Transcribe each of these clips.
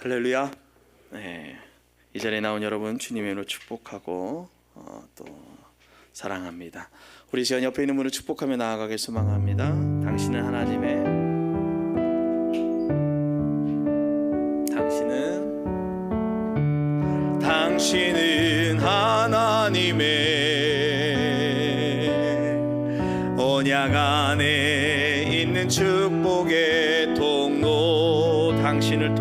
할렐루야. 네, 이 자리에 나온 여러분 주님의 이름으로 축복하고 또 사랑합니다. 우리 시간 옆에 있는 분을 축복하며 나아가길 소망합니다. 당신은 하나님의 언약 안에 있는 축복의 통로, 당신을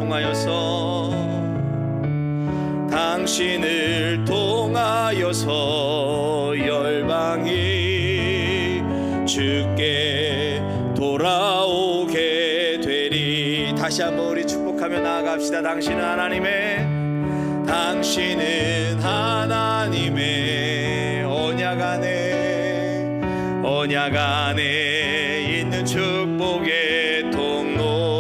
통하여서 열방이 주께 돌아오게 되리. 다시 한번 우리 축복하며 나아갑시다. 당신은 하나님의 언약 안에 있는 축복의 통로,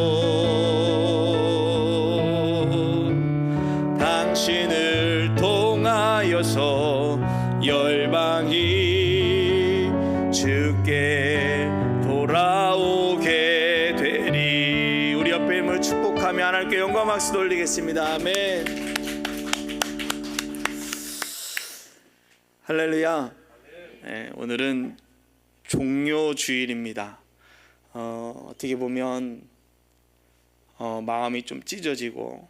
당신을 통하여서 열방이 주께 돌아오게 되리. 우리 옆에 있는 축복하며 하나님께 영광 박수 돌리겠습니다. 아멘. 할렐루야. 네, 오늘은 종료주일입니다. 어떻게 보면 마음이 좀 찢어지고,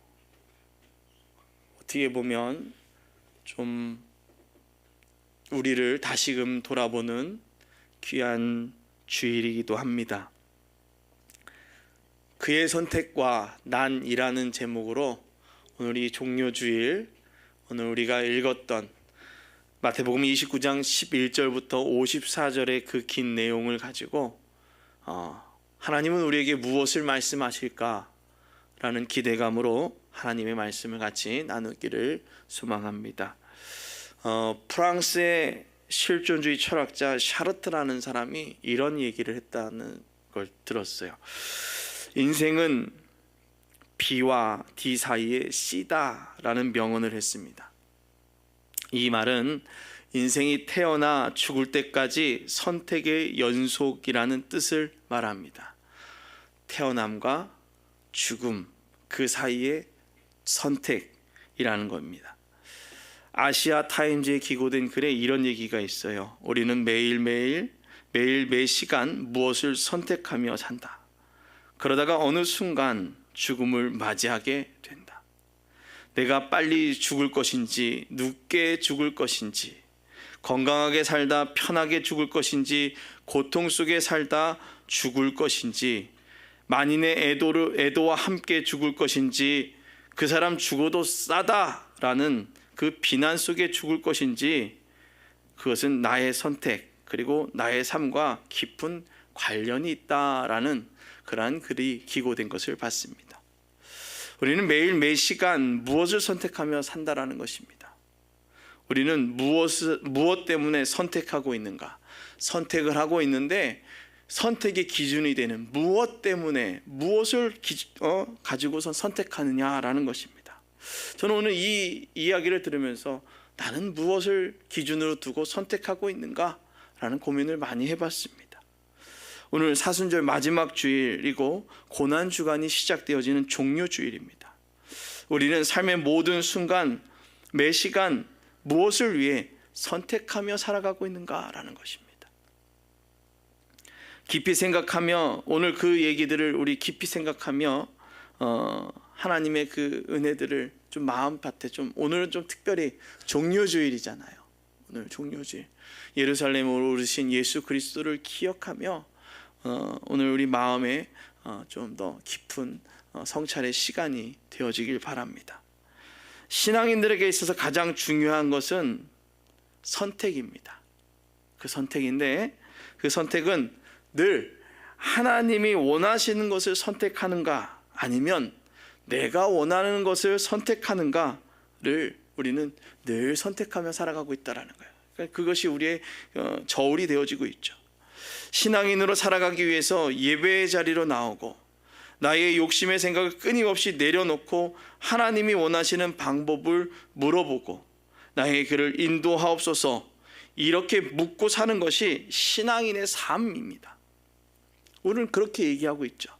어떻게 보면 좀 우리를 다시금 돌아보는 귀한 주일이기도 합니다. 그의 선택과 난이라는 제목으로 오늘 이 종료주일, 오늘 우리가 읽었던 마태복음 29장 11절부터 54절의 그 긴 내용을 가지고 하나님은 우리에게 무엇을 말씀하실까 라는 기대감으로 하나님의 말씀을 같이 나누기를 소망합니다. 프랑스의 실존주의 철학자 샤르트라는 사람이 이런 얘기를 했다는 걸 들었어요. 인생은 B와 D 사이의 C다라는 명언을 했습니다. 이 말은 인생이 태어나 죽을 때까지 선택의 연속이라는 뜻을 말합니다. 태어남과 죽음, 그 사이의 선택이라는 겁니다. 아시아 타임즈에 기고된 글에 이런 얘기가 있어요. 우리는 매일 매 시간 무엇을 선택하며 산다. 그러다가 어느 순간 죽음을 맞이하게 된다. 내가 빨리 죽을 것인지, 늦게 죽을 것인지, 건강하게 살다 편하게 죽을 것인지, 고통 속에 살다 죽을 것인지, 만인의 애도와 함께 죽을 것인지, 그 사람 죽어도 싸다라는 그 비난 속에 죽을 것인지, 그것은 나의 선택 그리고 나의 삶과 깊은 관련이 있다라는 그러한 글이 기고된 것을 봤습니다. 우리는 매일 매 시간 무엇을 선택하며 산다라는 것입니다. 우리는 무엇 때문에 선택하고 있는가? 선택을 하고 있는데 선택의 기준이 되는 무엇 때문에 무엇을 가지고서 선택하느냐라는 것입니다. 저는 오늘 이 이야기를 들으면서 나는 무엇을 기준으로 두고 선택하고 있는가라는 고민을 많이 해봤습니다. 오늘 사순절 마지막 주일이고 고난주간이 시작되어지는 종료주일입니다. 우리는 삶의 모든 순간, 매 시간 무엇을 위해 선택하며 살아가고 있는가라는 것입니다. 깊이 생각하며 오늘 그 얘기들을 우리 깊이 생각하며 하나님의 그 은혜들을 좀 마음밭에 오늘은 좀 특별히 종료주일이잖아요. 오늘 종료주일, 예루살렘으로 오르신 예수 그리스도를 기억하며 오늘 우리 마음에 좀 더 깊은 성찰의 시간이 되어지길 바랍니다. 신앙인들에게 있어서 가장 중요한 것은 선택입니다. 그 선택인데 그 선택은 늘 하나님이 원하시는 것을 선택하는가 아니면 내가 원하는 것을 선택하는가를 우리는 늘 선택하며 살아가고 있다는 거예요. 그러니까 그것이 우리의 저울이 되어지고 있죠. 신앙인으로 살아가기 위해서 예배의 자리로 나오고 나의 욕심의 생각을 끊임없이 내려놓고 하나님이 원하시는 방법을 물어보고 나의 길을 인도하옵소서, 이렇게 묻고 사는 것이 신앙인의 삶입니다. 오늘 그렇게 얘기하고 있죠.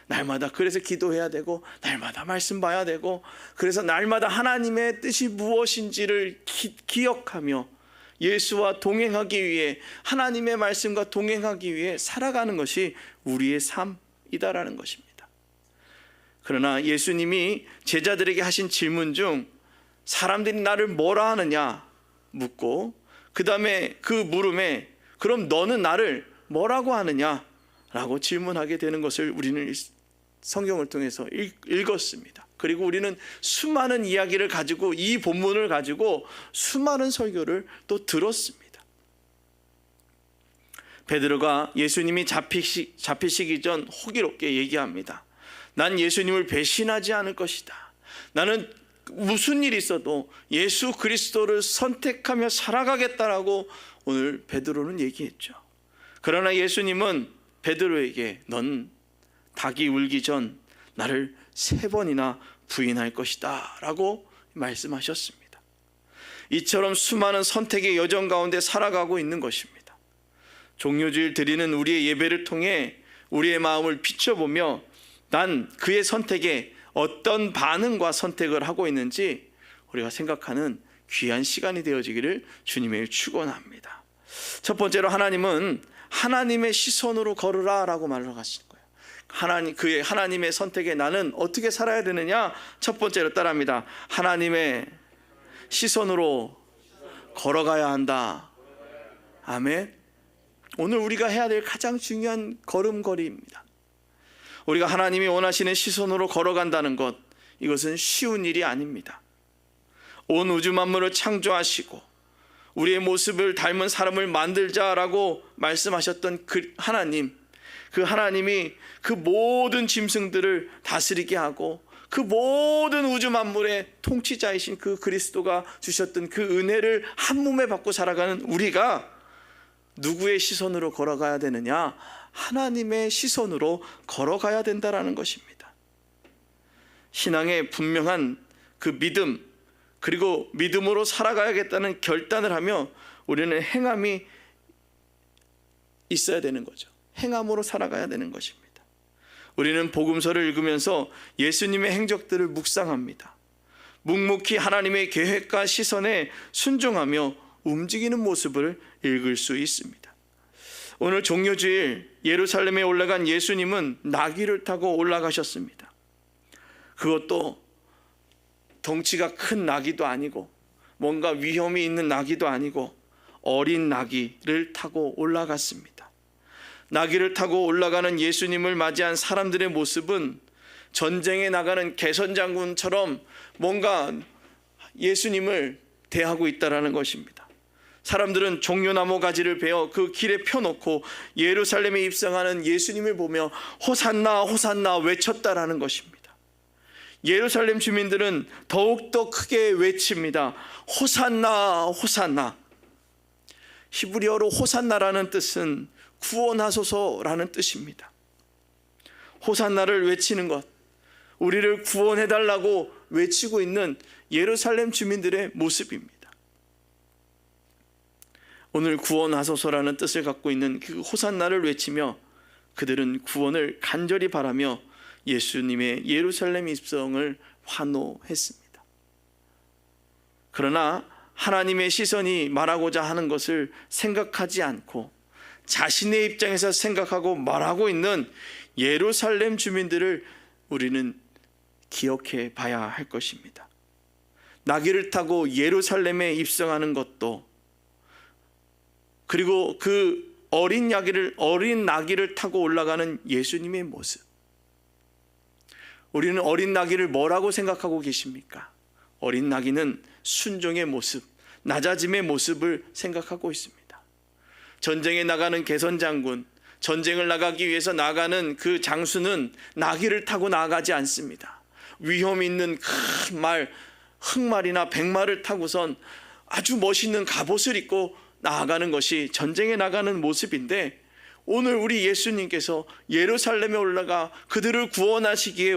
날마다 그래서 기도해야 되고, 날마다 말씀 봐야 되고, 그래서 날마다 하나님의 뜻이 무엇인지를 기억하며 예수와 동행하기 위해, 하나님의 말씀과 동행하기 위해 살아가는 것이 우리의 삶이다라는 것입니다. 그러나 예수님이 제자들에게 하신 질문 중 사람들이 나를 뭐라 하느냐 묻고, 그 다음에 그 물음에 그럼 너는 나를 뭐라고 하느냐 라고 질문하게 되는 것을 우리는 성경을 통해서 읽었습니다. 그리고 우리는 수많은 이야기를 가지고, 이 본문을 가지고 수많은 설교를 또 들었습니다. 베드로가 예수님이 잡히시기 전 호기롭게 얘기합니다. 난 예수님을 배신하지 않을 것이다. 나는 무슨 일이 있어도 예수 그리스도를 선택하며 살아가겠다라고 오늘 베드로는 얘기했죠. 그러나 예수님은 베드로에게 넌 닭이 울기 전 나를 3번이나 부인할 것이다 라고 말씀하셨습니다. 이처럼 수많은 선택의 여정 가운데 살아가고 있는 것입니다. 종료주일 드리는 우리의 예배를 통해 우리의 마음을 비춰보며 난 그의 선택에 어떤 반응과 선택을 하고 있는지 우리가 생각하는 귀한 시간이 되어지기를 주님의 축원합니다. 첫 번째로 하나님은 하나님의 시선으로 걸으라 라고 말을 하신 거예요. 하나님의 선택에 나는 어떻게 살아야 되느냐? 첫 번째로 따라합니다. 하나님의 시선으로 걸어가야 한다. 아멘. 오늘 우리가 해야 될 가장 중요한 걸음걸이입니다. 우리가 하나님이 원하시는 시선으로 걸어간다는 것, 이것은 쉬운 일이 아닙니다. 온 우주 만물을 창조하시고 우리의 모습을 닮은 사람을 만들자라고 말씀하셨던 그 하나님이 그 모든 짐승들을 다스리게 하고 그 모든 우주 만물의 통치자이신 그 그리스도가 주셨던 그 은혜를 한 몸에 받고 살아가는 우리가 누구의 시선으로 걸어가야 되느냐? 하나님의 시선으로 걸어가야 된다라는 것입니다. 신앙의 분명한 그 믿음, 그리고 믿음으로 살아가야겠다는 결단을 하며 우리는 행함이 있어야 되는 거죠. 행함으로 살아가야 되는 것입니다. 우리는 복음서를 읽으면서 예수님의 행적들을 묵상합니다. 묵묵히 하나님의 계획과 시선에 순종하며 움직이는 모습을 읽을 수 있습니다. 오늘 종료주일 예루살렘에 올라간 예수님은 나귀를 타고 올라가셨습니다. 그것도 덩치가 큰 나귀도 아니고 뭔가 위험이 있는 나귀도 아니고 어린 나귀를 타고 올라갔습니다. 나귀를 타고 올라가는 예수님을 맞이한 사람들의 모습은 전쟁에 나가는 개선장군처럼 뭔가 예수님을 대하고 있다는 것입니다. 사람들은 종려나무 가지를 베어 그 길에 펴놓고 예루살렘에 입성하는 예수님을 보며 호산나 호산나 외쳤다라는 것입니다. 예루살렘 주민들은 더욱더 크게 외칩니다. 호산나 호산나. 히브리어로 호산나라는 뜻은 구원하소서라는 뜻입니다. 호산나를 외치는 것, 우리를 구원해달라고 외치고 있는 예루살렘 주민들의 모습입니다. 오늘 구원하소서라는 뜻을 갖고 있는 그 호산나를 외치며 그들은 구원을 간절히 바라며 예수님의 예루살렘 입성을 환호했습니다. 그러나 하나님의 시선이 말하고자 하는 것을 생각하지 않고 자신의 입장에서 생각하고 말하고 있는 예루살렘 주민들을 우리는 기억해 봐야 할 것입니다. 나귀를 타고 예루살렘에 입성하는 것도, 그리고 그 어린 나귀를 타고 올라가는 예수님의 모습, 우리는 어린 나귀를 뭐라고 생각하고 계십니까? 어린 나귀는 순종의 모습, 낮아짐의 모습을 생각하고 있습니다. 전쟁에 나가는 개선장군, 전쟁을 나가기 위해서 나가는 그 장수는 나귀를 타고 나가지 않습니다. 위험 있는 큰 말, 흑말이나 백말을 타고선 아주 멋있는 갑옷을 입고 나아가는 것이 전쟁에 나가는 모습인데, 오늘 우리 예수님께서 예루살렘에 올라가 그들을 구원하시기에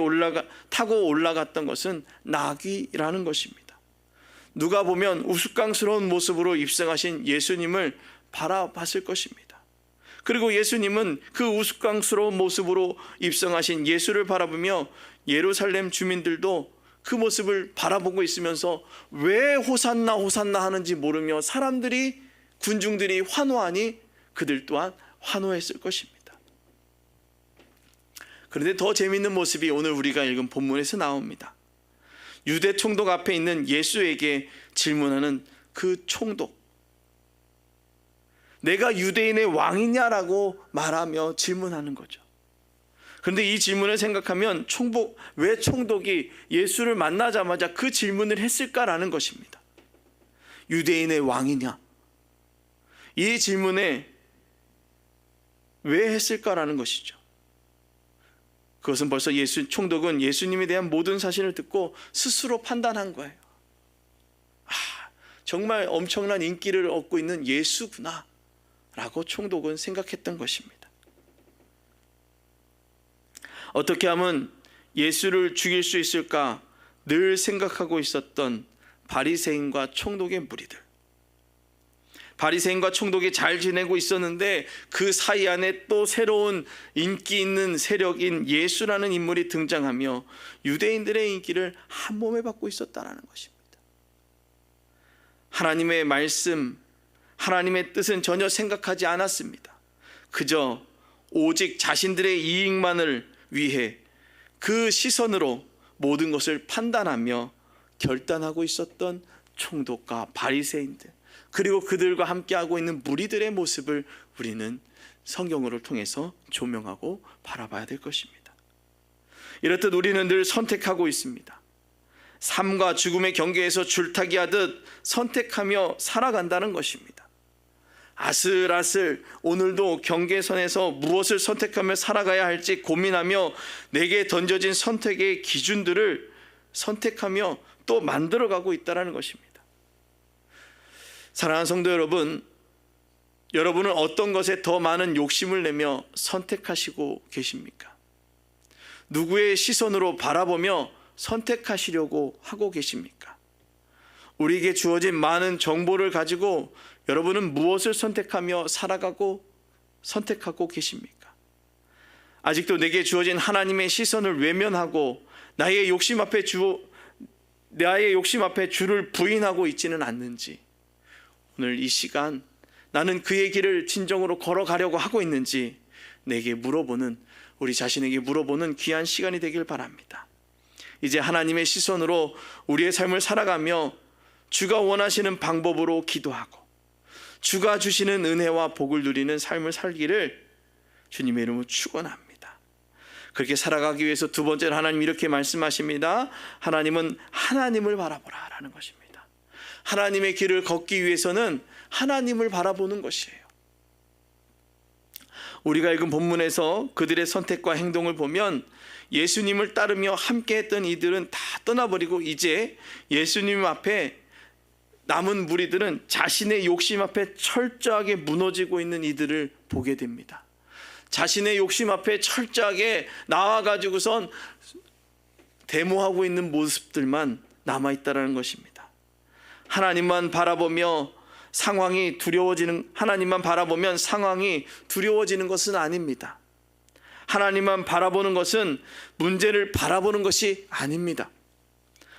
타고 올라갔던 것은 나귀라는 것입니다. 누가 보면 우스꽝스러운 모습으로 입성하신 예수님을 바라봤을 것입니다. 그리고 예수님은 그 우스꽝스러운 모습으로 입성하신 예수를 바라보며 예루살렘 주민들도 그 모습을 바라보고 있으면서 왜 호산나 호산나 하는지 모르며 사람들이, 군중들이 환호하니 그들 또한 환호했을 것입니다. 그런데 더 재미있는 모습이 오늘 우리가 읽은 본문에서 나옵니다. 유대 총독 앞에 있는 예수에게 질문하는 그 총독, 내가 유대인의 왕이냐라고 말하며 질문하는 거죠. 그런데 이 질문을 생각하면 왜 총독이 예수를 만나자마자 그 질문을 했을까라는 것입니다. 유대인의 왕이냐, 이 질문에 왜 했을까라는 것이죠. 그것은 벌써 총독은 예수님에 대한 모든 사실을 듣고 스스로 판단한 거예요. 정말 엄청난 인기를 얻고 있는 예수구나 라고 총독은 생각했던 것입니다. 어떻게 하면 예수를 죽일 수 있을까 늘 생각하고 있었던 바리새인과 총독의 무리들, 바리새인과 총독이 잘 지내고 있었는데 그 사이 안에 또 새로운 인기 있는 세력인 예수라는 인물이 등장하며 유대인들의 인기를 한 몸에 받고 있었다는 것입니다. 하나님의 말씀, 하나님의 뜻은 전혀 생각하지 않았습니다. 그저 오직 자신들의 이익만을 위해 그 시선으로 모든 것을 판단하며 결단하고 있었던 총독과 바리새인들, 그리고 그들과 함께하고 있는 무리들의 모습을 우리는 성경을 통해서 조명하고 바라봐야 될 것입니다. 이렇듯 우리는 늘 선택하고 있습니다. 삶과 죽음의 경계에서 줄타기 하듯 선택하며 살아간다는 것입니다. 아슬아슬 오늘도 경계선에서 무엇을 선택하며 살아가야 할지 고민하며 내게 던져진 선택의 기준들을 선택하며 또 만들어가고 있다는 것입니다. 사랑하는 성도 여러분, 여러분은 어떤 것에 더 많은 욕심을 내며 선택하시고 계십니까? 누구의 시선으로 바라보며 선택하시려고 하고 계십니까? 우리에게 주어진 많은 정보를 가지고 여러분은 무엇을 선택하며 살아가고 선택하고 계십니까? 아직도 내게 주어진 하나님의 시선을 외면하고 나의 욕심 앞에 주를 부인하고 있지는 않는지, 오늘 이 시간 나는 그의 길을 진정으로 걸어가려고 하고 있는지 우리 자신에게 물어보는 귀한 시간이 되길 바랍니다. 이제 하나님의 시선으로 우리의 삶을 살아가며 주가 원하시는 방법으로 기도하고 주가 주시는 은혜와 복을 누리는 삶을 살기를 주님의 이름으로 축원합니다. 그렇게 살아가기 위해서 두 번째로 하나님 이렇게 말씀하십니다. 하나님은 하나님을 바라보라 라는 것입니다. 하나님의 길을 걷기 위해서는 하나님을 바라보는 것이에요. 우리가 읽은 본문에서 그들의 선택과 행동을 보면 예수님을 따르며 함께했던 이들은 다 떠나버리고 이제 예수님 앞에 남은 무리들은 자신의 욕심 앞에 철저하게 무너지고 있는 이들을 보게 됩니다. 자신의 욕심 앞에 철저하게 나와가지고선 데모하고 있는 모습들만 남아있다는 것입니다. 하나님만 바라보면 상황이 두려워지는 것은 아닙니다. 하나님만 바라보는 것은 문제를 바라보는 것이 아닙니다.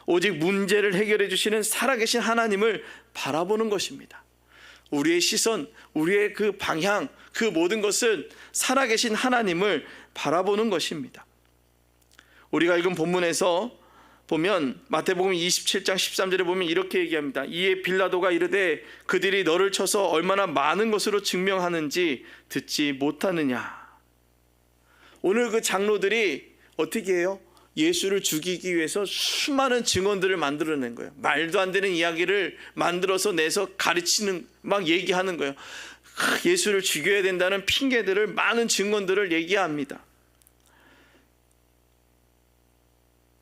오직 문제를 해결해 주시는 살아계신 하나님을 바라보는 것입니다. 우리의 시선, 우리의 그 방향, 그 모든 것은 살아계신 하나님을 바라보는 것입니다. 우리가 읽은 본문에서 보면 마태복음 27장 13절에 보면 이렇게 얘기합니다. 이에 빌라도가 이르되 그들이 너를 쳐서 얼마나 많은 것으로 증명하는지 듣지 못하느냐. 오늘 그 장로들이 어떻게 해요? 예수를 죽이기 위해서 수많은 증언들을 만들어낸 거예요. 말도 안 되는 이야기를 만들어서 내서 가르치는, 막 얘기하는 거예요. 예수를 죽여야 된다는 핑계들을, 많은 증언들을 얘기합니다.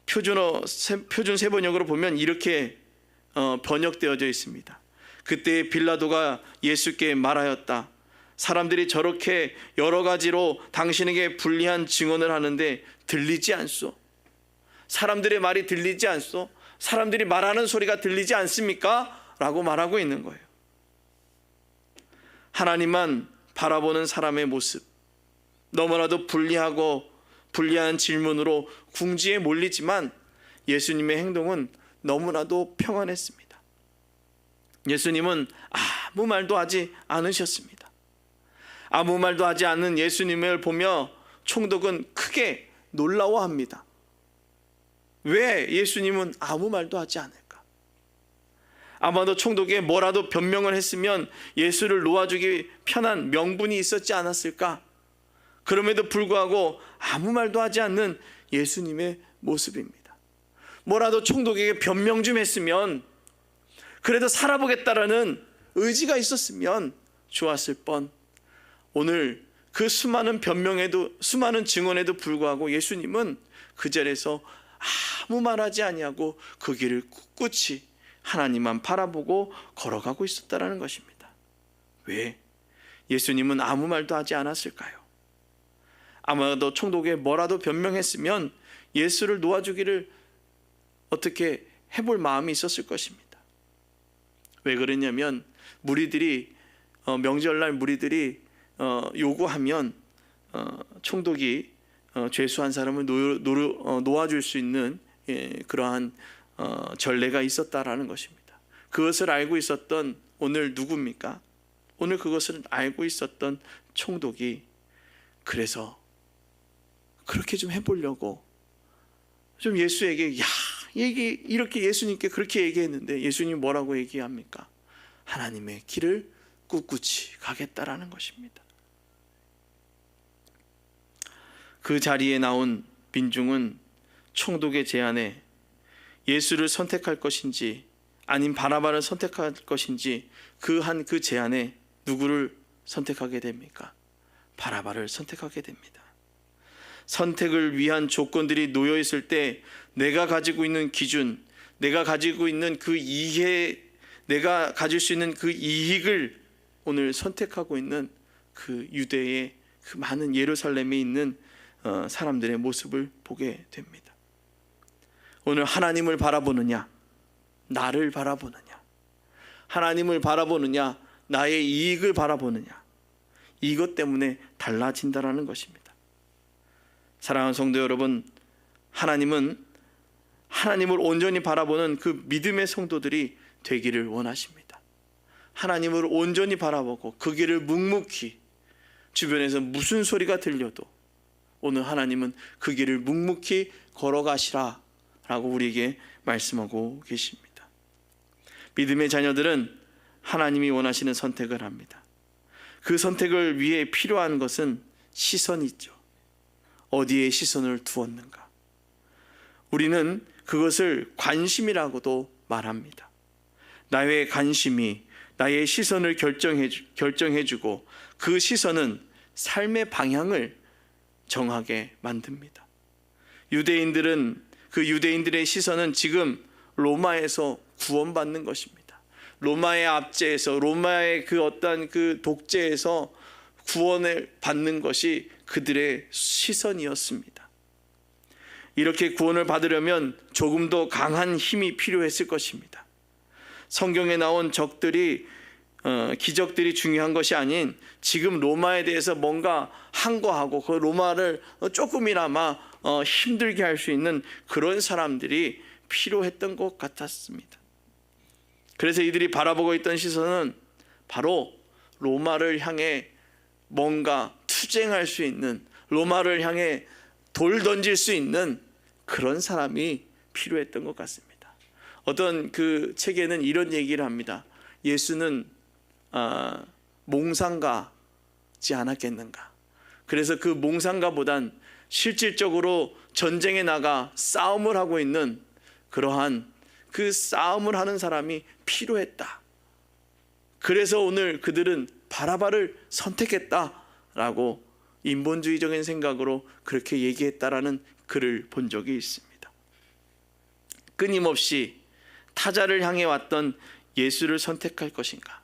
표준 세번역으로 보면 이렇게 번역되어져 있습니다. 그때 빌라도가 예수께 말하였다. 사람들이 저렇게 여러 가지로 당신에게 불리한 증언을 하는데 들리지 않소? 사람들의 말이 들리지 않소? 사람들이 말하는 소리가 들리지 않습니까? 라고 말하고 있는 거예요. 하나님만 바라보는 사람의 모습, 너무나도 불리한 질문으로 궁지에 몰리지만 예수님의 행동은 너무나도 평안했습니다. 예수님은 아무 말도 하지 않으셨습니다. 아무 말도 하지 않는 예수님을 보며 총독은 크게 놀라워합니다. 왜 예수님은 아무 말도 하지 않을까? 아마도 총독에 뭐라도 변명을 했으면 예수를 놓아주기 편한 명분이 있었지 않았을까? 그럼에도 불구하고 아무 말도 하지 않는 예수님의 모습입니다. 뭐라도 총독에게 변명 좀 했으면, 그래도 살아보겠다라는 의지가 있었으면 좋았을 뻔. 오늘 그 수많은 변명에도, 수많은 증언에도 불구하고 예수님은 그 자리에서 아무 말하지 아니하고 그 길을 꿋꿋이 하나님만 바라보고 걸어가고 있었다라는 것입니다. 왜? 예수님은 아무 말도 하지 않았을까요? 아마도 총독에 뭐라도 변명했으면 예수를 놓아주기를 어떻게 해볼 마음이 있었을 것입니다. 왜 그러냐면 무리들이 명절날 무리들이 요구하면 총독이 죄수한 사람을 놓아줄 수 있는 그러한 전례가 있었다라는 것입니다. 그것을 알고 있었던 오늘 누굽니까? 오늘 그것을 알고 있었던 총독이 그래서 그렇게 좀 해보려고 좀 예수에게 이렇게 예수님께 그렇게 얘기했는데 예수님이 뭐라고 얘기합니까? 하나님의 길을 꿋꿋이 가겠다라는 것입니다. 그 자리에 나온 민중은 총독의 제안에 예수를 선택할 것인지 아님 바라바를 선택할 것인지 그 제안에 누구를 선택하게 됩니까? 바라바를 선택하게 됩니다. 선택을 위한 조건들이 놓여 있을 때 내가 가지고 있는 기준, 내가 가지고 있는 그 이해, 내가 가질 수 있는 그 이익을 오늘 선택하고 있는 그 유대의 그 많은 예루살렘에 있는 사람들의 모습을 보게 됩니다. 오늘 하나님을 바라보느냐, 나를 바라보느냐, 하나님을 바라보느냐, 나의 이익을 바라보느냐, 이것 때문에 달라진다라는 것입니다. 사랑하는 성도 여러분, 하나님은 하나님을 온전히 바라보는 그 믿음의 성도들이 되기를 원하십니다. 하나님을 온전히 바라보고 그 길을 묵묵히, 주변에서 무슨 소리가 들려도 오늘 하나님은 그 길을 묵묵히 걸어가시라 라고 우리에게 말씀하고 계십니다. 믿음의 자녀들은 하나님이 원하시는 선택을 합니다. 그 선택을 위해 필요한 것은 시선이 있죠. 어디에 시선을 두었는가? 우리는 그것을 관심이라고도 말합니다. 나의 관심이 나의 시선을 결정해주고 그 시선은 삶의 방향을 정하게 만듭니다. 유대인들의 시선은 지금 로마에서 구원받는 것입니다. 로마의 압제에서, 로마의 그 어떤 그 독재에서 구원을 받는 것이 그들의 시선이었습니다. 이렇게 구원을 받으려면 조금 더 강한 힘이 필요했을 것입니다. 성경에 나온 기적들이 중요한 것이 아닌 지금 로마에 대해서 뭔가 항거하고 그 로마를 조금이나마 힘들게 할 수 있는 그런 사람들이 필요했던 것 같았습니다. 그래서 이들이 바라보고 있던 시선은 바로 로마를 향해 뭔가 투쟁할 수 있는, 로마를 향해 돌 던질 수 있는 그런 사람이 필요했던 것 같습니다. 어떤 그 책에는 이런 얘기를 합니다. 예수는 몽상가지 않았겠는가. 그래서 그 몽상가보단 실질적으로 전쟁에 나가 싸움을 하고 있는 그러한 그 싸움을 하는 사람이 필요했다. 그래서 오늘 그들은 바라바를 선택했다라고 인본주의적인 생각으로 그렇게 얘기했다라는 글을 본 적이 있습니다. 끊임없이 타자를 향해 왔던 예수를 선택할 것인가,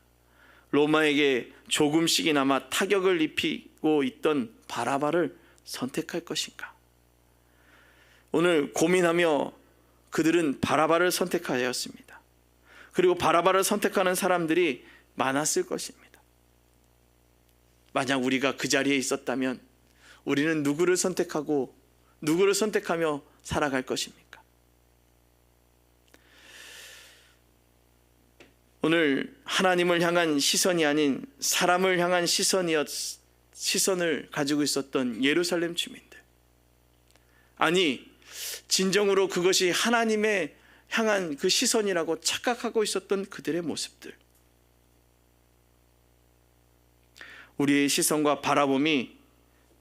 로마에게 조금씩이나마 타격을 입히고 있던 바라바를 선택할 것인가. 오늘 고민하며 그들은 바라바를 선택하였습니다. 그리고 바라바를 선택하는 사람들이 많았을 것입니다. 만약 우리가 그 자리에 있었다면 우리는 누구를 선택하며 살아갈 것입니까? 오늘 하나님을 향한 시선이 아닌 사람을 향한 시선을 가지고 있었던 예루살렘 주민들, 아니 진정으로 그것이 하나님의 향한 그 시선이라고 착각하고 있었던 그들의 모습들, 우리의 시선과 바라봄이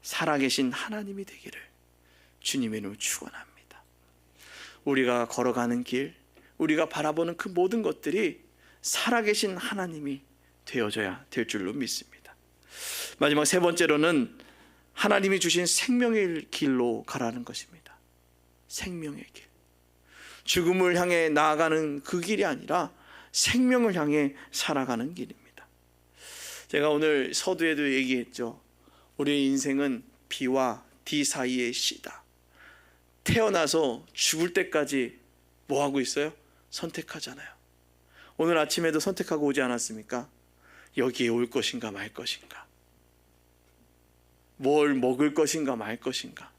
살아계신 하나님이 되기를 주님의 이름으로 축원합니다. 우리가 걸어가는 길, 우리가 바라보는 그 모든 것들이 살아계신 하나님이 되어져야 될 줄로 믿습니다. 마지막 세 번째로는 하나님이 주신 생명의 길로 가라는 것입니다. 생명의 길, 죽음을 향해 나아가는 그 길이 아니라 생명을 향해 살아가는 길입니다. 제가 오늘 서두에도 얘기했죠. 우리의 인생은 B와 D 사이의 C다. 태어나서 죽을 때까지 뭐 하고 있어요? 선택하잖아요. 오늘 아침에도 선택하고 오지 않았습니까? 여기에 올 것인가 말 것인가, 뭘 먹을 것인가 말 것인가.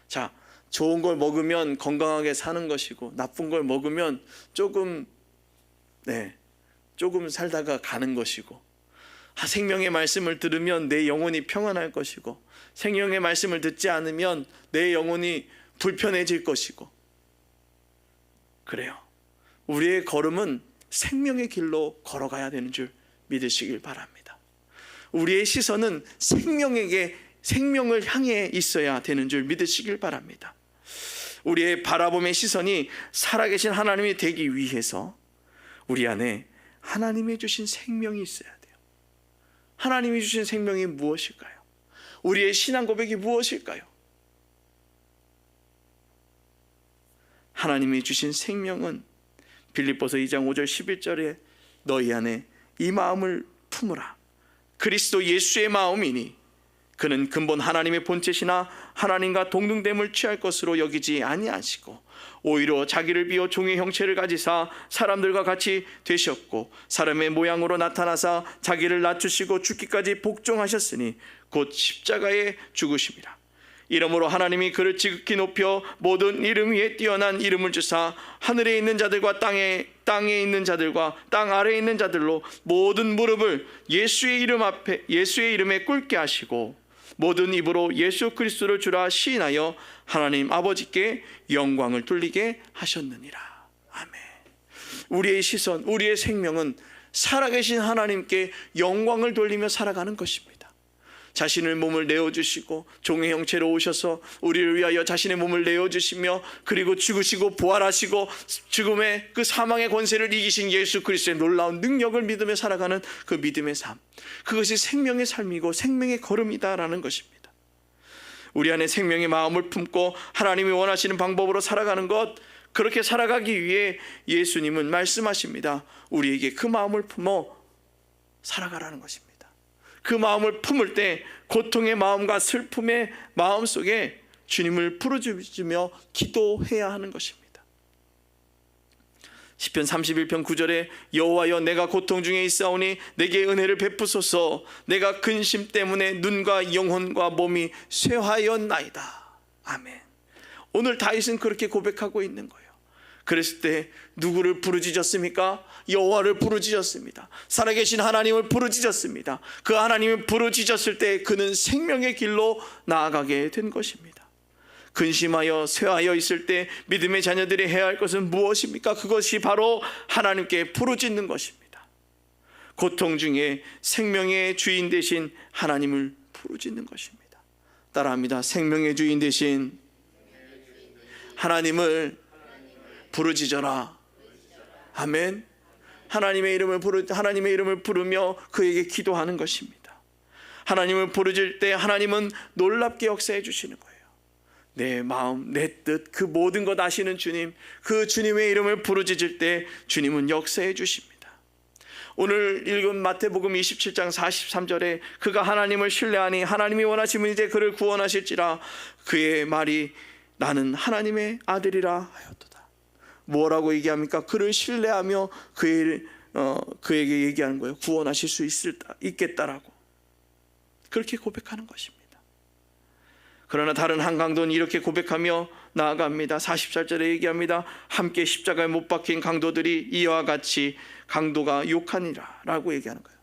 자, 좋은 걸 먹으면 건강하게 사는 것이고, 나쁜 걸 먹으면 조금 살다가 가는 것이고, 생명의 말씀을 들으면 내 영혼이 평안할 것이고, 생명의 말씀을 듣지 않으면 내 영혼이 불편해질 것이고. 그래요. 우리의 걸음은 생명의 길로 걸어가야 되는 줄 믿으시길 바랍니다. 우리의 시선은 생명을 향해 있어야 되는 줄 믿으시길 바랍니다. 우리의 바라봄의 시선이 살아계신 하나님이 되기 위해서 우리 안에 하나님이 주신 생명이 있어야 돼요. 하나님이 주신 생명이 무엇일까요? 우리의 신앙 고백이 무엇일까요? 하나님이 주신 생명은 빌립보서 2장 5절 11절에 너희 안에 이 마음을 품으라. 그리스도 예수의 마음이니 그는 근본 하나님의 본체시나 하나님과 동등됨을 취할 것으로 여기지 아니하시고 오히려 자기를 비워 종의 형체를 가지사 사람들과 같이 되셨고 사람의 모양으로 나타나사 자기를 낮추시고 죽기까지 복종하셨으니 곧 십자가에 죽으심이라. 이러므로 하나님이 그를 지극히 높여 모든 이름 위에 뛰어난 이름을 주사 하늘에 있는 자들과 땅에 있는 자들과 땅 아래에 있는 자들로 모든 무릎을 예수의 이름에 꿇게 하시고 모든 입으로 예수 그리스도를 주라 시인하여 하나님 아버지께 영광을 돌리게 하셨느니라. 아멘. 우리의 시선, 우리의 생명은 살아계신 하나님께 영광을 돌리며 살아가는 것입니다. 자신의 몸을 내어주시고 종의 형체로 오셔서 우리를 위하여 자신의 몸을 내어주시며 그리고 죽으시고 부활하시고 죽음의 그 사망의 권세를 이기신 예수 그리스도의 놀라운 능력을 믿으며 살아가는 그 믿음의 삶, 그것이 생명의 삶이고 생명의 걸음이다라는 것입니다. 우리 안에 생명의 마음을 품고 하나님이 원하시는 방법으로 살아가는 것, 그렇게 살아가기 위해 예수님은 말씀하십니다. 우리에게 그 마음을 품어 살아가라는 것입니다. 그 마음을 품을 때 고통의 마음과 슬픔의 마음 속에 주님을 부르짖으며 기도해야 하는 것입니다. 시편 31편 9절에 여호와여 내가 고통 중에 있사오니 내게 은혜를 베푸소서. 내가 근심 때문에 눈과 영혼과 몸이 쇠하였나이다. 아멘. 오늘 다윗은 그렇게 고백하고 있는 거예요. 그랬을 때 누구를 부르짖었습니까? 여호와를 부르짖었습니다. 살아계신 하나님을 부르짖었습니다. 그 하나님을 부르짖었을 때 그는 생명의 길로 나아가게 된 것입니다. 근심하여 쇠하여 있을 때 믿음의 자녀들이 해야 할 것은 무엇입니까? 그것이 바로 하나님께 부르짖는 것입니다. 고통 중에 생명의 주인 되신 하나님을 부르짖는 것입니다. 따라합니다. 생명의 주인 되신 하나님을 부르짖어라. 아멘. 하나님의 이름을 부르며 그에게 기도하는 것입니다. 하나님을 부르짖을 때 하나님은 놀랍게 역사해 주시는 거예요. 내 마음, 내 뜻, 그 모든 것 아시는 주님, 그 주님의 이름을 부르짖을 때 주님은 역사해 주십니다. 오늘 읽은 마태복음 27장 43절에 그가 하나님을 신뢰하니 하나님이 원하시면 이제 그를 구원하실지라. 그의 말이 나는 하나님의 아들이라 하였도다. 뭐라고 얘기합니까? 그를 신뢰하며 그에게 얘기하는 거예요. 구원하실 수 있겠다라고. 그렇게 고백하는 것입니다. 그러나 다른 한 강도는 이렇게 고백하며 나아갑니다. 44절에 얘기합니다. 함께 십자가에 못 박힌 강도들이 이와 같이 강도가 욕하니라 라고 얘기하는 거예요.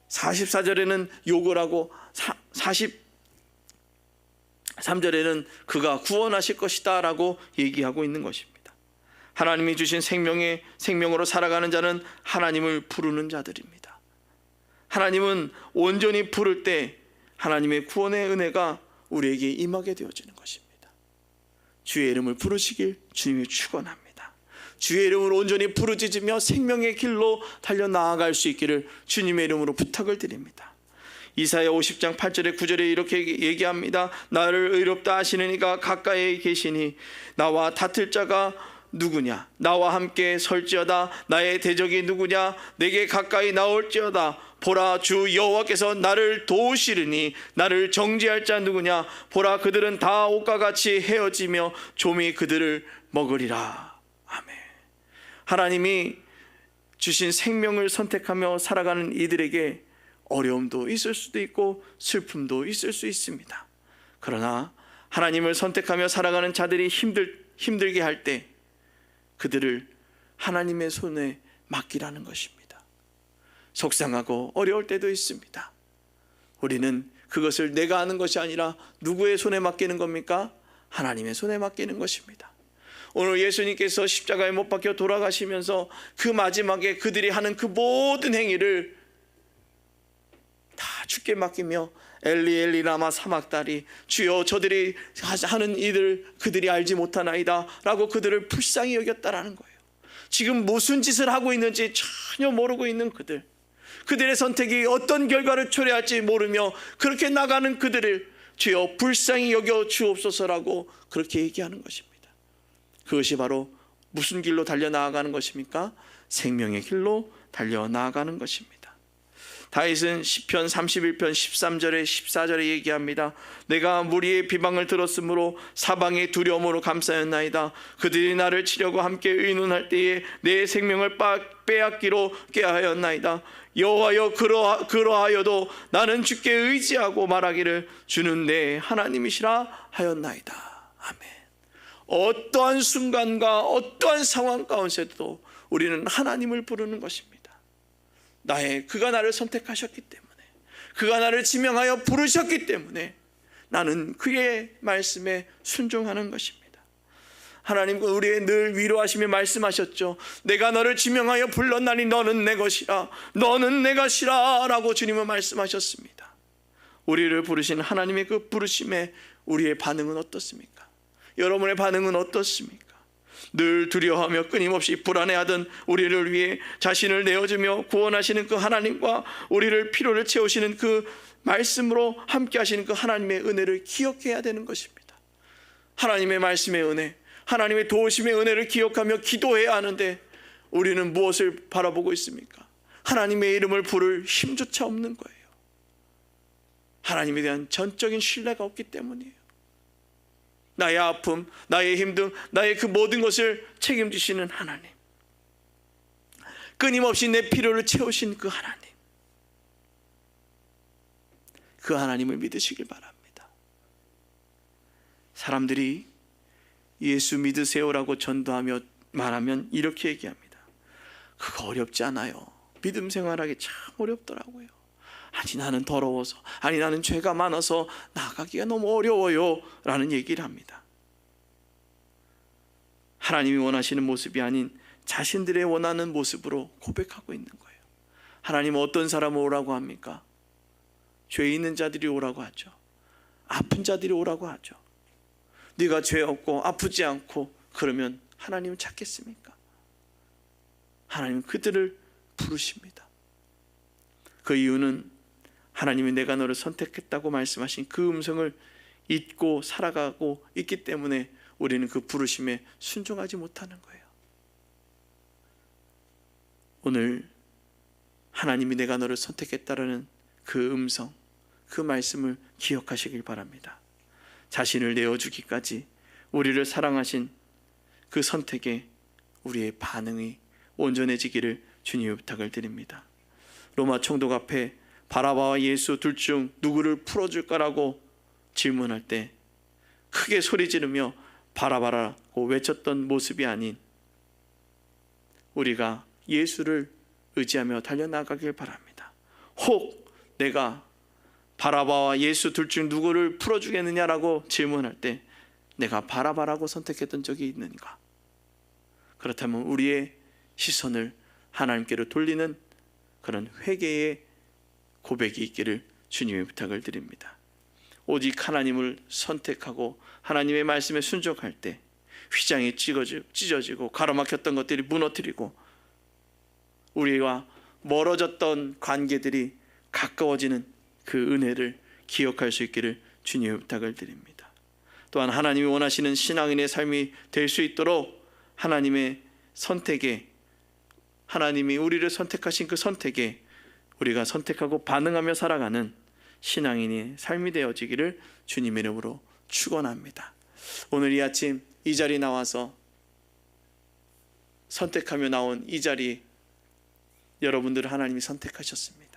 44절에는 욕을 하고 43절에는 그가 구원하실 것이다 라고 얘기하고 있는 것입니다. 하나님이 주신 생명으로 살아가는 자는 하나님을 부르는 자들입니다. 하나님은 온전히 부를 때 하나님의 구원의 은혜가 우리에게 임하게 되어지는 것입니다. 주의 이름을 부르시길 주님이 축원합니다. 주의 이름을 온전히 부르짖으며 생명의 길로 달려 나아갈 수 있기를 주님의 이름으로 부탁을 드립니다. 이사야 50장 8절에 9절에 이렇게 얘기합니다. 나를 의롭다 하시는 이가 가까이 계시니 나와 다툴 자가 누구냐? 나와 함께 설지어다. 나의 대적이 누구냐? 내게 가까이 나올지어다. 보라, 주 여호와께서 나를 도우시리니 나를 정죄할 자 누구냐? 보라, 그들은 다 옷과 같이 헤어지며 좀이 그들을 먹으리라. 아멘. 하나님이 주신 생명을 선택하며 살아가는 이들에게 어려움도 있을 수도 있고 슬픔도 있을 수 있습니다. 그러나 하나님을 선택하며 살아가는 자들이 힘들게 할 때 그들을 하나님의 손에 맡기라는 것입니다. 속상하고 어려울 때도 있습니다. 우리는 그것을 내가 하는 것이 아니라 누구의 손에 맡기는 겁니까? 하나님의 손에 맡기는 것입니다. 오늘 예수님께서 십자가에 못 박혀 돌아가시면서 그 마지막에 그들이 하는 그 모든 행위를 다 주께 맡기며 엘리 엘리 라마 사막다리, 주여 저들이 하는 일을 그들이 알지 못하나이다 라고 그들을 불쌍히 여겼다라는 거예요. 지금 무슨 짓을 하고 있는지 전혀 모르고 있는 그들의 선택이 어떤 결과를 초래할지 모르며 그렇게 나가는 그들을 주여 불쌍히 여겨 주옵소서라고 그렇게 얘기하는 것입니다. 그것이 바로 무슨 길로 달려나가는 것입니까? 생명의 길로 달려나가는 것입니다. 다윗은 시편 31편 13절에 14절에 얘기합니다. 내가 무리의 비방을 들었으므로 사방의 두려움으로 감싸였나이다. 그들이 나를 치려고 함께 의논할 때에 내 생명을 빼앗기로 꾀하였나이다. 여호와여, 그러하여도 나는 주께 의지하고 말하기를 주는 내 하나님이시라 하였나이다. 아멘. 어떠한 순간과 어떠한 상황 가운데서도 우리는 하나님을 부르는 것입니다. 그가 나를 선택하셨기 때문에, 그가 나를 지명하여 부르셨기 때문에 나는 그의 말씀에 순종하는 것입니다. 하나님은 우리의 늘 위로하시며 말씀하셨죠. 내가 너를 지명하여 불렀나니 너는 내 것이라, 너는 내 것이라 라고 주님은 말씀하셨습니다. 우리를 부르신 하나님의 그 부르심에 우리의 반응은 어떻습니까? 여러분의 반응은 어떻습니까? 늘 두려워하며 끊임없이 불안해하던 우리를 위해 자신을 내어주며 구원하시는 그 하나님과 우리를 필요를 채우시는 그 말씀으로 함께 하시는 그 하나님의 은혜를 기억해야 되는 것입니다. 하나님의 말씀의 은혜, 하나님의 도우심의 은혜를 기억하며 기도해야 하는데 우리는 무엇을 바라보고 있습니까? 하나님의 이름을 부를 힘조차 없는 거예요. 하나님에 대한 전적인 신뢰가 없기 때문이에요. 나의 아픔, 나의 힘듦, 나의 그 모든 것을 책임지시는 하나님, 끊임없이 내 필요를 채우신 그 하나님, 그 하나님을 믿으시길 바랍니다. 사람들이 예수 믿으세요라고 전도하며 말하면 이렇게 얘기합니다. 그거 어렵지 않아요. 믿음 생활하기 참 어렵더라고요. 아니 나는 더러워서, 아니 나는 죄가 많아서 나가기가 너무 어려워요 라는 얘기를 합니다. 하나님이 원하시는 모습이 아닌 자신들의 원하는 모습으로 고백하고 있는 거예요. 하나님은 어떤 사람을 오라고 합니까? 죄 있는 자들이 오라고 하죠. 아픈 자들이 오라고 하죠. 네가 죄 없고 아프지 않고 그러면 하나님은 찾겠습니까? 하나님은 그들을 부르십니다. 그 이유는 하나님이 내가 너를 선택했다고 말씀하신 그 음성을 잊고 살아가고 있기 때문에 우리는 그 부르심에 순종하지 못하는 거예요. 오늘 하나님이 내가 너를 선택했다라는 그 음성, 그 말씀을 기억하시길 바랍니다. 자신을 내어주기까지 우리를 사랑하신 그 선택에 우리의 반응이 온전해지기를 주님의 부탁을 드립니다. 로마 총독 앞에 바라바와 예수 둘 중 누구를 풀어줄까라고 질문할 때 크게 소리 지르며 바라바라고 외쳤던 모습이 아닌 우리가 예수를 의지하며 달려나가길 바랍니다. 혹 내가 바라바와 예수 둘 중 누구를 풀어주겠느냐라고 질문할 때 내가 바라바라고 선택했던 적이 있는가? 그렇다면 우리의 시선을 하나님께로 돌리는 그런 회개의 고백이 있기를 주님의 부탁을 드립니다. 오직 하나님을 선택하고 하나님의 말씀에 순종할 때 휘장이 찢어지고 가로막혔던 것들이 무너뜨리고 우리와 멀어졌던 관계들이 가까워지는 그 은혜를 기억할 수 있기를 주님의 부탁을 드립니다. 또한 하나님이 원하시는 신앙인의 삶이 될 수 있도록 하나님의 선택에, 하나님이 우리를 선택하신 그 선택에 우리가 선택하고 반응하며 살아가는 신앙인의 삶이 되어지기를 주님의 이름으로 축원합니다. 오늘 이 아침 이 자리에 나와서 선택하며 나온 이 자리, 여러분들을 하나님이 선택하셨습니다.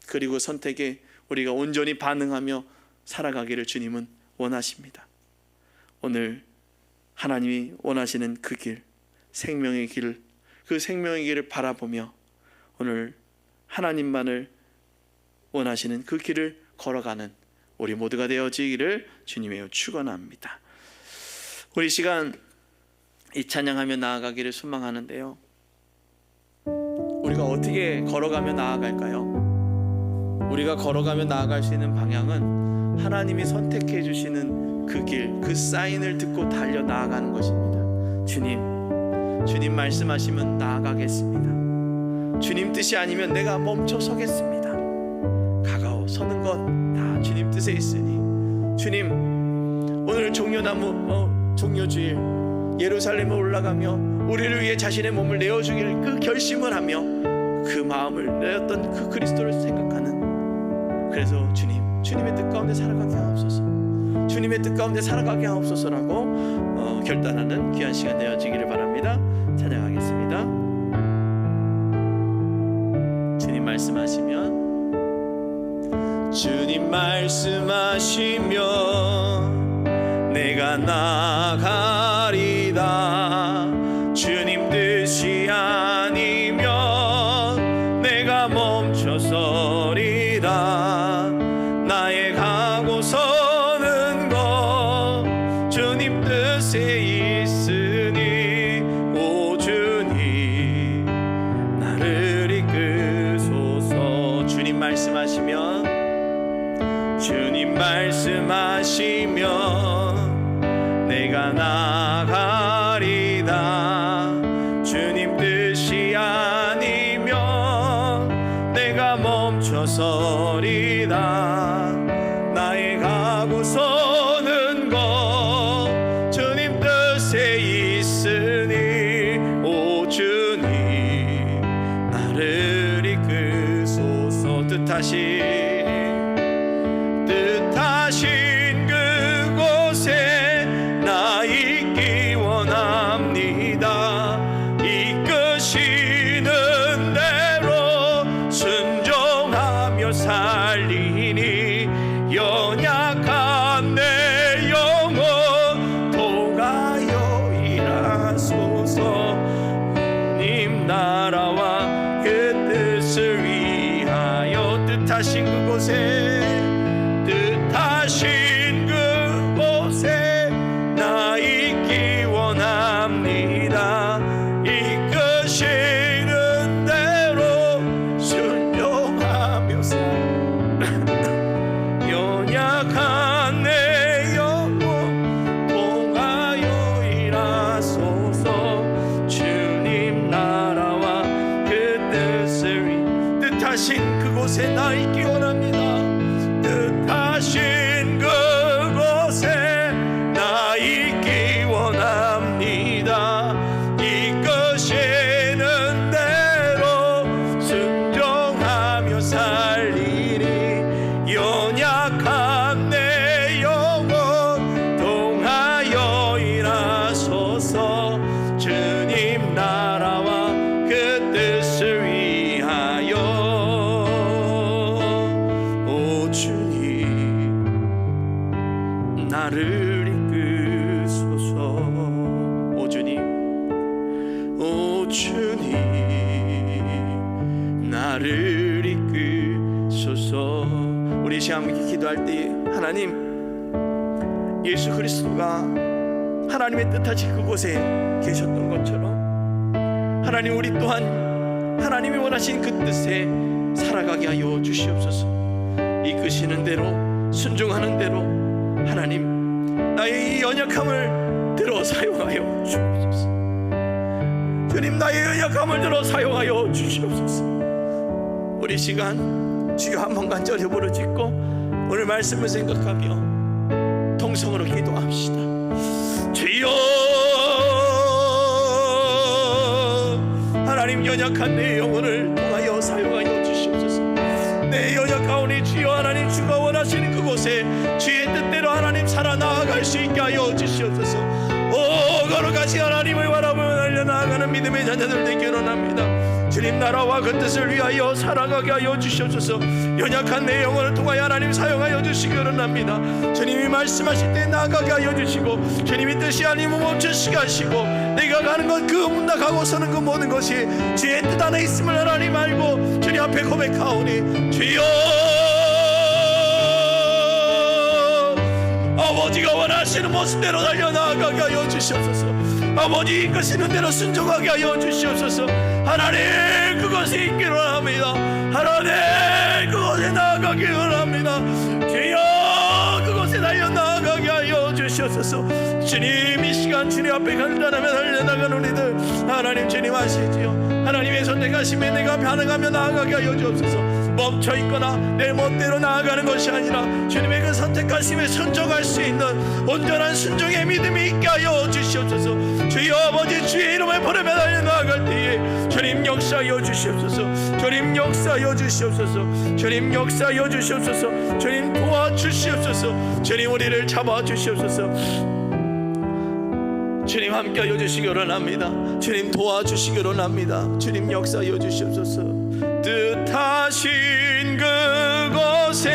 그리고 선택에 우리가 온전히 반응하며 살아가기를 주님은 원하십니다. 오늘 하나님이 원하시는 그 길, 생명의 길, 그 생명의 길을 바라보며 오늘 하나님만을 원하시는 그 길을 걸어가는 우리 모두가 되어지기를 주님의 축원합니다. 우리 시간 이 찬양하며 나아가기를 소망하는데요, 우리가 어떻게 걸어가며 나아갈까요? 우리가 걸어가며 나아갈 수 있는 방향은 하나님이 선택해 주시는 그 길, 그 사인을 듣고 달려 나아가는 것입니다. 주님 말씀하시면 나아가겠습니다. 주님 뜻이 아니면 내가 멈춰 서겠습니다. 가까워 서는 것 다 주님 뜻에 있으니 주님, 오늘 종려주일 예루살렘에 올라가며 우리를 위해 자신의 몸을 내어주기를 그 결심을 하며 그 마음을 내었던 그 그리스도를 생각하는, 그래서 주님의 뜻 가운데 살아가게 하옵소서, 주님의 뜻 가운데 살아가게 하옵소서라고 결단하는 귀한 시간 되어지기를 바랍니다. 찬양하겠습니다. 주님 말씀하시면 내가 나가리다. 주님 뜻이 아니면 내가 멈춰서리다. 나의 가고 서는 것 주님 뜻에 있으니 오 주님 나를 이끄소서. 주님 말씀하시면 내가 나가리다. 주님 뜻이 아니면 내가 멈춰서리다. 나의 가고 서는 것 주님 뜻에 있으니 오 주님 나를 이끄소서. 뜻하신 그곳에 나 있기 원합니다. 이끄시는 대로 순종하며 살리니 연약한 내 영혼 통하여 일하소서. 님 나라와 그 뜻을 위하여 뜻하신 그곳에 나 있기 원합니다. 이끄시는 대로 순종하며 연약한 내 영혼 통하여 일하소서. 주님 나라와 그 뜻을 뜻하신 그곳에 나 있기 원합니다. 뜻하신 그곳에 나 있기 원합니다. 이끄시는 대로 순종하며 살리니 연약한 내 영혼 통하여 일하소서. 주님 나라와 그 뜻을 위하여 주님 나를 이끄소서. 우리 시간 함께 기도할 때 하나님, 예수 그리스도가 하나님의 뜻하신 그곳에 계셨던 것처럼 하나님, 우리 또한 하나님이 원하신 그 뜻에 살아가게 하여 주시옵소서. 이끄시는 대로, 순종하는 대로 하나님, 나의 이 연약함을 들어 사용하여 주옵소서. 주님, 나의 연약함을 들어 사용하여 주시옵소서. 우리 시간 주여 한 번 간절히 부르짖고 오늘 말씀을 생각하며 통성으로 기도합시다. 주여, 하나님, 연약한 내 영혼을 통하여 사용하여 주시옵소서. 내 연약하오니 주여 하나님, 주가 원하시는 그곳에 주의 뜻대로 하나님 살아나아갈 수 있게 하여 주시옵소서. 오, 거룩하신 하나님을 바라보며 달려나아가는 믿음의 자녀들 되기 원합니다. 주님 나라와 그 뜻을 위하여 살아가게 하여 주시옵소서. 연약한 내 영혼을 통하여 하나님 사용하여 주시기 원합니다. 주님이 말씀하실 때 나아가게 하여 주시고, 주님이 뜻이 아니면 멈추시게 하시고, 내가 가는 것 그 문답하고서는 그 모든 것이 주의 뜻 안에 있음을 하나님 알고 주님 앞에 고백하오니, 주여, 아버지가 원하시는 모습대로 달려나아가게 하여 주시옵소서. 아버지 이끄시는 대로 순종하게 하여 주시옵소서. 하나님, 그것이 있기를 원합니다. 하나님, 그곳에 나아가기 원합니다. 주여, 그곳에 달려나아가게 하여 주시옵소서. 주님, 이 시간 주님 앞에 간단하며 달려나가는 우리들 하나님, 주님 아시지요. 하나님의 선택하심에 내가 반응하며 나아가게 하여 주옵소서. 멈춰있거나 내 멋대로 나아가는 것이 아니라 주님의 그 선택하심에 순종할 수 있는 온전한 순종의 믿음이 있게 하여 주시옵소서. 주여 아버지, 주의 이름을 부르며 달려나아갈 때에 주님 역사하여 주시옵소서. 주님 역사하여 주시옵소서. 주님 역사하여 주시옵소서. 주님 도와주시옵소서. 주님 우리를 잡아주시옵소서. 주님 함께하여 주시기 원합니다. 주님 도와주시기 원합니다. 주님 역사하여 주시옵소서. 뜻하신 그곳에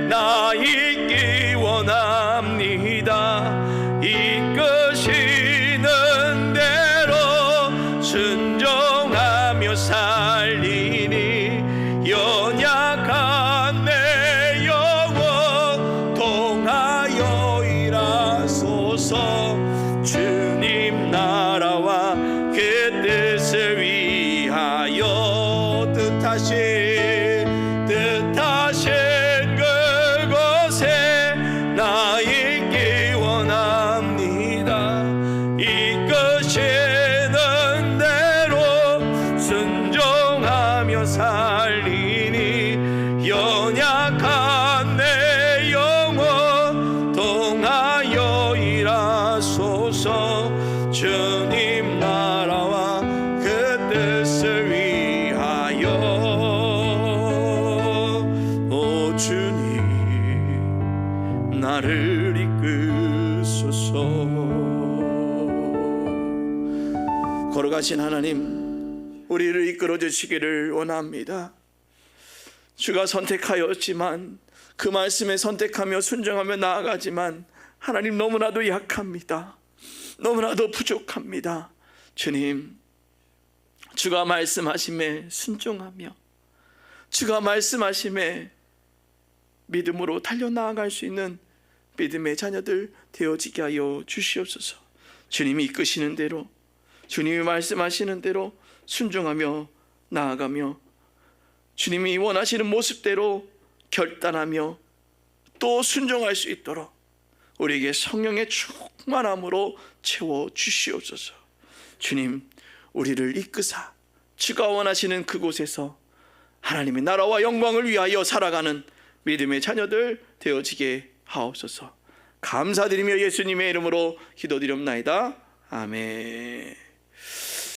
나 있기 원합니다. 이끄시는 대로 순종하며 살리니 연약한 내 영혼 통하여 일하소서. 주님 나라와 그 뜻을 위하여 뜻하신 그곳에 나 있기 원합니다. 이끄시는 대로 순종하며 살리니 연약한 내 영혼 통하여 일하소서. 주님 나라와 그 뜻을 위하여. 오 주님 나를 이끄소서. 걸어가신 하나님, 우리를 이끌어 주시기를 원합니다. 주가 선택하였지만 그 말씀에 선택하며 순종하며 나아가지만 하나님, 너무나도 약합니다. 너무나도 부족합니다. 주님, 주가 말씀하심에 순종하며 주가 말씀하심에 믿음으로 달려나아갈 수 있는 믿음의 자녀들 되어지게 하여 주시옵소서. 주님이 이끄시는 대로, 주님이 말씀하시는 대로 순종하며 나아가며 주님이 원하시는 모습대로 결단하며 또 순종할 수 있도록 우리에게 성령의 충만함으로 채워 주시옵소서. 주님, 우리를 이끄사 주가 원하시는 그곳에서 하나님의 나라와 영광을 위하여 살아가는 믿음의 자녀들 되어지게 하옵소서. 감사드리며 예수님의 이름으로 기도드리옵나이다. 아멘.